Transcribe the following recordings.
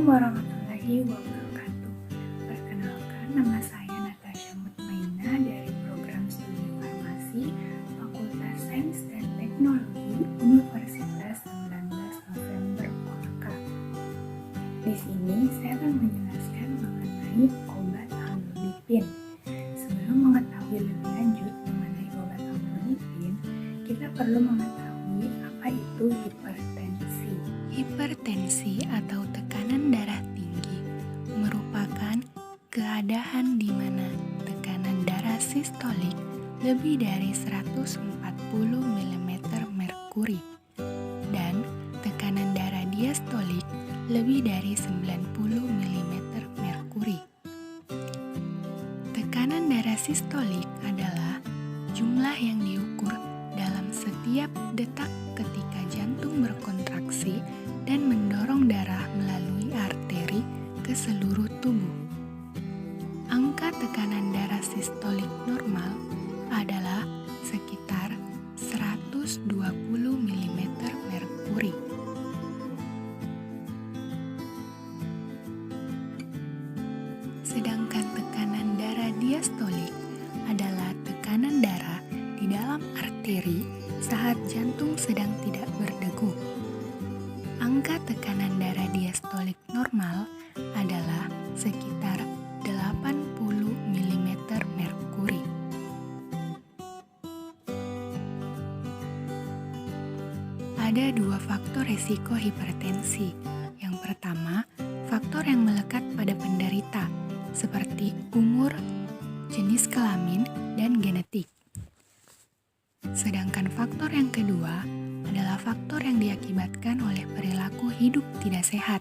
Warahmatullahi Wabarakatuh. Perkenalkan, nama saya Natasha Mutmainah dari Program Studi Farmasi Fakultas Sains dan Teknologi Universitas 19 November Polaka. Di sini saya akan menjelaskan mengenai obat amlodipin. Sebelum mengetahui lebih lanjut mengenai obat amlodipin, kita perlu mengetahui apa itu hipertensi. Hipertensi atau tekanan darah tinggi merupakan keadaan di mana tekanan darah sistolik lebih dari 140 mm merkuri dan tekanan darah diastolik lebih dari 90 mm merkuri. Tekanan darah sistolik adalah jumlah yang diukur dalam setiap detak ketika jantung berkontraksi dan mendorong darah melalui arteri ke seluruh tubuh. Angka tekanan darah sistolik normal adalah sekitar 120 mm merkuri. Sedangkan tekanan darah diastolik adalah tekanan darah di dalam arteri saat jantung sedang tidak berdegup. Angka tekanan darah diastolik normal adalah sekitar 80 mm merkuri. Ada dua faktor risiko hipertensi. Yang pertama, faktor yang melekat pada penderita, seperti umur, jenis kelamin, dan genetik. Sedangkan faktor yang kedua adalah faktor yang diakibatkan oleh perilaku hidup tidak sehat,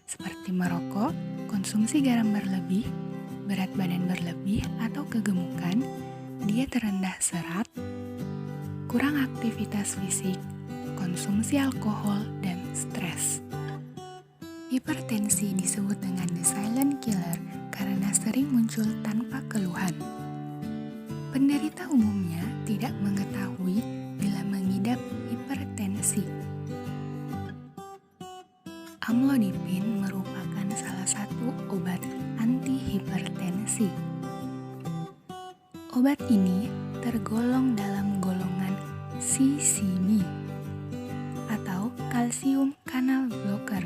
seperti merokok, konsumsi garam berlebih, berat badan berlebih atau kegemukan, diet rendah serat, kurang aktivitas fisik, konsumsi alkohol, dan stres. Hipertensi disebut dengan the silent killer karena sering muncul tanpa keluhan. Penderita umumnya tidak mengetahui bila mengidap hipertensi. Amlodipin merupakan salah satu obat antihipertensi. Obat ini tergolong dalam golongan CCB atau kalsium kanal blocker.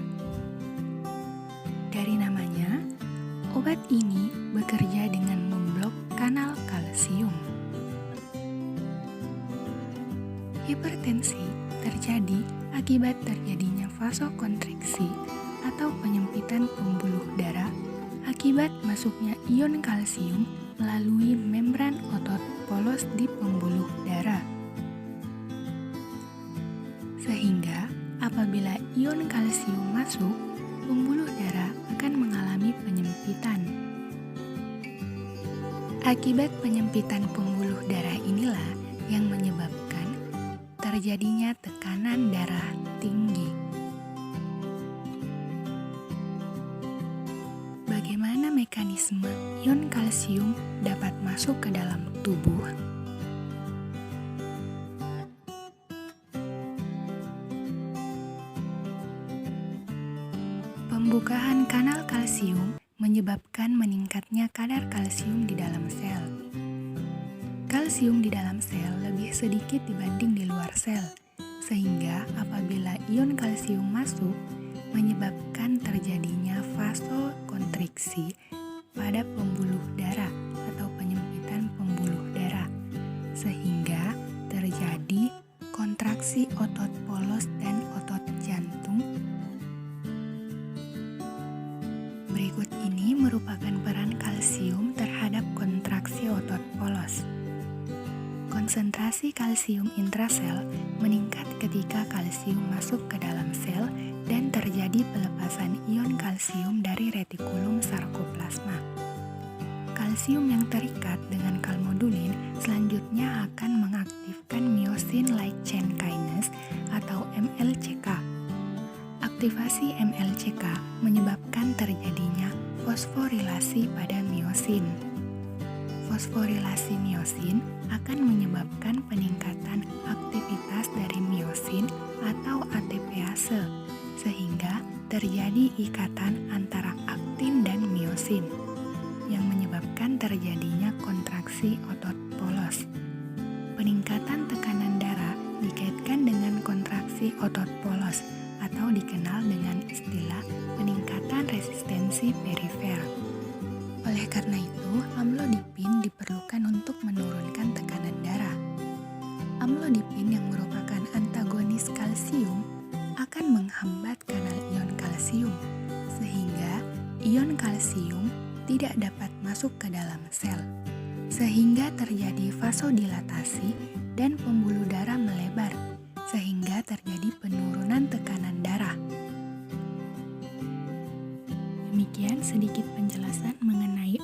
Dari namanya, obat ini bekerja dengan memblok kanal kalsium. Hipertensi terjadi akibat terjadinya vasokonstriksi atau penyempitan pembuluh darah akibat masuknya ion kalsium melalui membran otot polos di pembuluh darah. Sehingga apabila ion kalsium masuk, pembuluh darah akan mengalami penyempitan. Akibat penyempitan pembuluh darah inilah yang menyebabkan terjadinya tekanan darah tinggi. Bagaimana mekanisme ion kalsium dapat masuk ke dalam tubuh? Pembukaan kanal kalsium menyebabkan meningkatnya kadar kalsium di dalam sel. Kalsium di dalam sel lebih sedikit dibanding di luar sel, sehingga apabila ion kalsium masuk, menyebabkan terjadinya vasokonstriksi pada pembuluh darah atau penyempitan pembuluh darah, sehingga terjadi kontraksi otot polos dan otot jantung. Berikut ini merupakan peran kalsium terhadap kontraksi otot polos. Konsentrasi kalsium intrasel meningkat ketika kalsium masuk ke dalam sel dan terjadi pelepasan ion kalsium dari retikulum sarkoplasma. Kalsium yang terikat dengan kalmodulin selanjutnya akan mengaktifkan myosin light chain kinase atau MLCK. Aktivasi MLCK menyebabkan terjadinya fosforilasi pada myosin. Fosforilasi myosin akan menyebabkan peningkatan aktivitas dari myosin atau ATPase, sehingga terjadi ikatan antara aktin dan miosin yang menyebabkan terjadinya kontraksi otot polos. Peningkatan tekanan darah dikaitkan dengan kontraksi otot polos atau dikenal dengan istilah peningkatan resistensi perifer. Oleh karena itu, amlodipin diperlukan untuk menurunkan tekanan darah. Amlodipin yang merupakan antagonis kalsium akan menghambat kanal ion kalsium, sehingga ion kalsium tidak dapat masuk ke dalam sel, sehingga terjadi vasodilatasi dan pembuluh darah melebar, sehingga terjadi penurunan tekanan darah. Demikian sedikit penjelasan mengenai